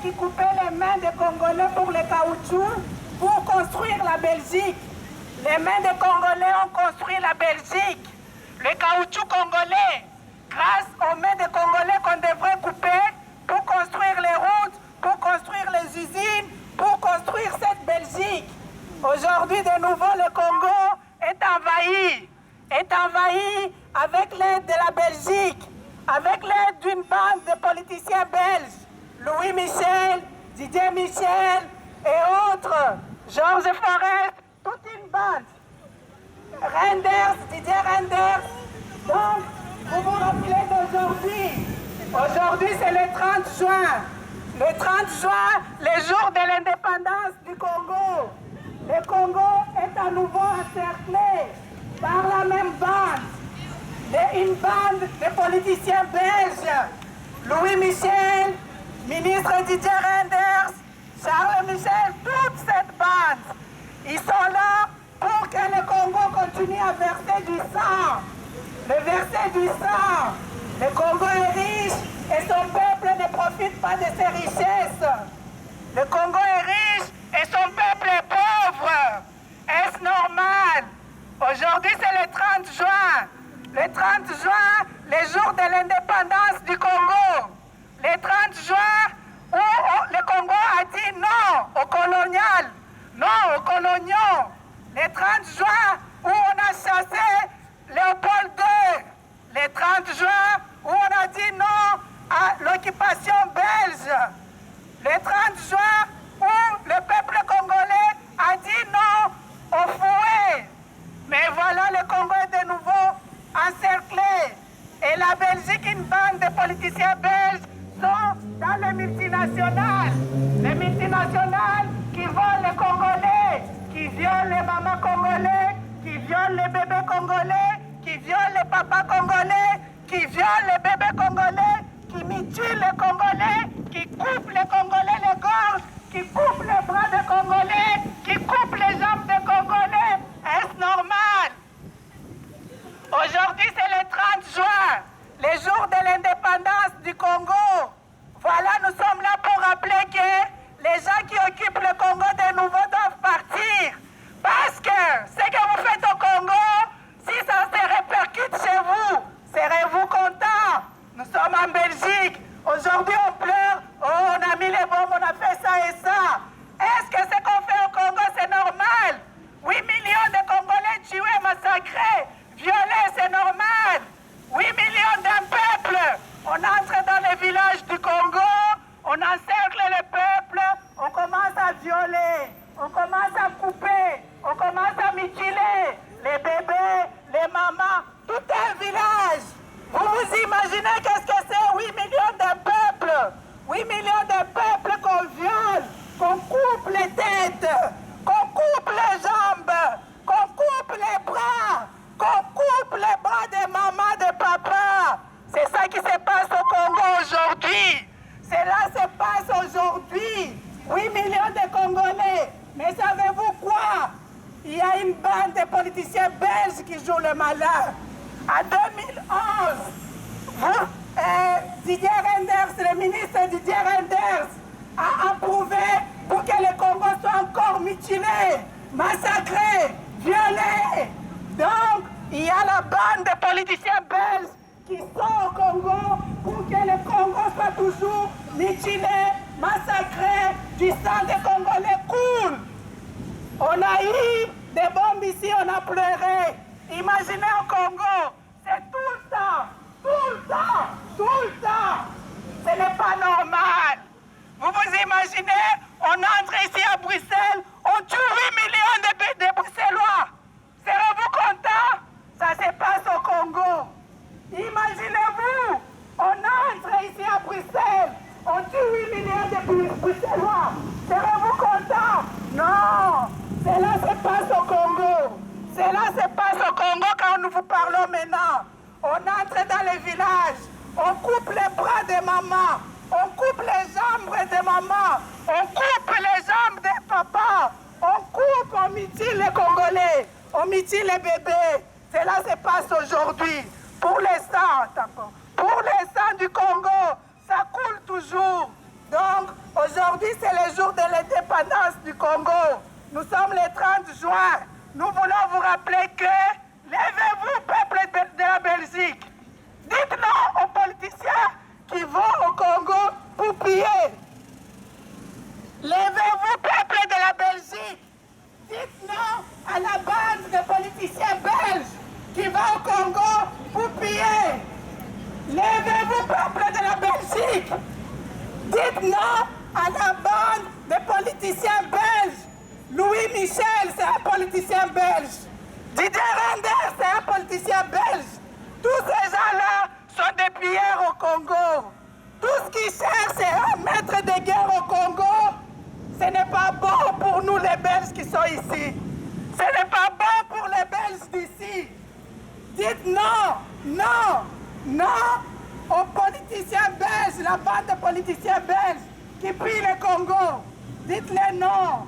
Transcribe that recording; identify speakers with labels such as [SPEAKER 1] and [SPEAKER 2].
[SPEAKER 1] qui coupaient les mains des Congolais pour le caoutchouc pour construire la Belgique. Les mains des Congolais ont construit la Belgique. Le caoutchouc congolais, grâce aux mains des Congolais qu'on devrait couper pour construire les routes, pour construire les usines, pour construire cette Belgique. Aujourd'hui, de nouveau, le Congo est envahi avec l'aide de la Belgique, avec l'aide d'une bande de politiciens belges, Louis Michel, Didier Michel et autres, Georges Forest, toute une bande. Renders, Didier Renders. Donc, vous vous rappelez d'aujourd'hui. Aujourd'hui, c'est le 30 juin. Le 30 juin, le jour de l'indépendance du Congo. Le Congo est à nouveau encerclé par la même bande. Une bande de politiciens belges. Louis Michel, ministre Didier Renders, Charles Michel, toute cette bande. Ils sont là pour que le Congo continue à verser du sang. Le verser du sang. Le Congo est riche et son peuple ne profite pas de ses richesses. Le Congo est riche et son peuple est pauvre. Est-ce normal? Aujourd'hui, c'est le 30 juin. Le 30 juin, le jour de l'indépendance du Congo. Le 30 juin, où le Congo a dit non au colonial, non aux coloniaux. Le 30 juin, où on a chassé Léopold II. Le 30 juin, où on a dit non à l'occupation belge. Le 30 juin, où le peuple congolais a dit non au fouet. Mais voilà, le Congo est de nouveau encerclé. Et la Belgique, une bande de politiciens belges sont dans les multinationales. Les multinationales qui volent les Congolais, qui violent les mamans congolais, qui violent les bébés congolais, qui violent les papas congolais, qui violent les bébés congolais, qui mutilent les Congolais, qui coupent les Congolais les gorges, qui coupent les bras des Congolais, qui coupent les jambes des Congolais. Est-ce normal? Aujourd'hui, c'est le 30 juin, le jour de l'indépendance du Congo. Voilà, nous sommes là pour rappeler que les gens qui occupent le Congo de nouveau doivent partir. Parce que ce que vous faites au Congo, si ça se répercute chez vous, serez-vous contents? Nous sommes en Belgique. Aujourd'hui, on pleure. Oh, on a mis les bombes, on a fait ça et ça. Est-ce que ce qu'on fait au Congo, c'est normal? 8 millions de Congolais tués, massacrés, violés, c'est normal. 8 millions d'un peuple. On entre dans les villages du Congo, on encercle le peuple, on commence à violer, on commence à couper, on commence à mutiler les bébés, les mamans, tout un village. Vous vous imaginez qu'est-ce que c'est 8 millions de peuple? 8 millions de peuple qu'on viole, qu'on coupe les têtes, qu'on coupe les jambes, qu'on coupe les bras, qu'on coupe les bras des mamans, des papas. C'est ça qui se passe au Congo aujourd'hui. Cela se passe aujourd'hui. 8 millions de Congolais. Mais savez-vous quoi? Il y a une bande de politiciens belges qui jouent le malin. En 2011, Didier Renders, le ministre Didier Renders, a approuvé pour que le Congo soit encore mutilé, massacré, violé. Donc, il y a la bande de politiciens belges qui sont au Congo pour que le Congo soit toujours mutilé, massacré, du sang des Congolais coule. On a eu des bombes ici, on a pleuré. Imaginez au Congo, c'est tout le temps, tout le temps, tout le temps. Ce n'est pas normal. Vous vous imaginez, on entre ici à Bruxelles, on tue 8 millions de Bruxellois. Serez-vous contents? Ça se passe au Congo. Imaginez-vous, on entre ici à Bruxelles, on tue 8 millions de Bruxellois. Serez-vous contents? Non, cela se passe au Congo. Cela se passe au Congo quand nous vous parlons maintenant. On entre dans les villages, on coupe les bras des mamans, on coupe les jambes des mamans, on coupe les jambes des papas, on coupe, on mutile les Congolais, on mutile les bébés. Cela se passe aujourd'hui. Pour les sangs, du Congo, ça coule toujours. Donc, aujourd'hui, c'est le jour de l'indépendance du Congo. Nous sommes le 30 juin. Nous voulons vous rappeler que levez-vous, peuple de la Belgique. Dites non aux politiciens qui vont au Congo pour piller. Levez-vous, peuple de la Belgique. Dites non à la bande de politiciens belges qui va au Congo pour piller. Levez-vous, peuple de la Belgique. Dites non à la bande de politiciens belges. Louis Michel, c'est un politicien belge. Didier Reynders, c'est un politicien belge. Tous ces gens-là sont des pillards au Congo. Tout ce qu'ils cherchent, c'est un maître de guerre au Congo. Ce n'est pas bon pour nous, les Belges qui sont ici. Ce n'est pas bon pour les Belges d'ici. Dites non, non, non aux politiciens belges, la bande de politiciens belges qui pillent le Congo. Dites-les non.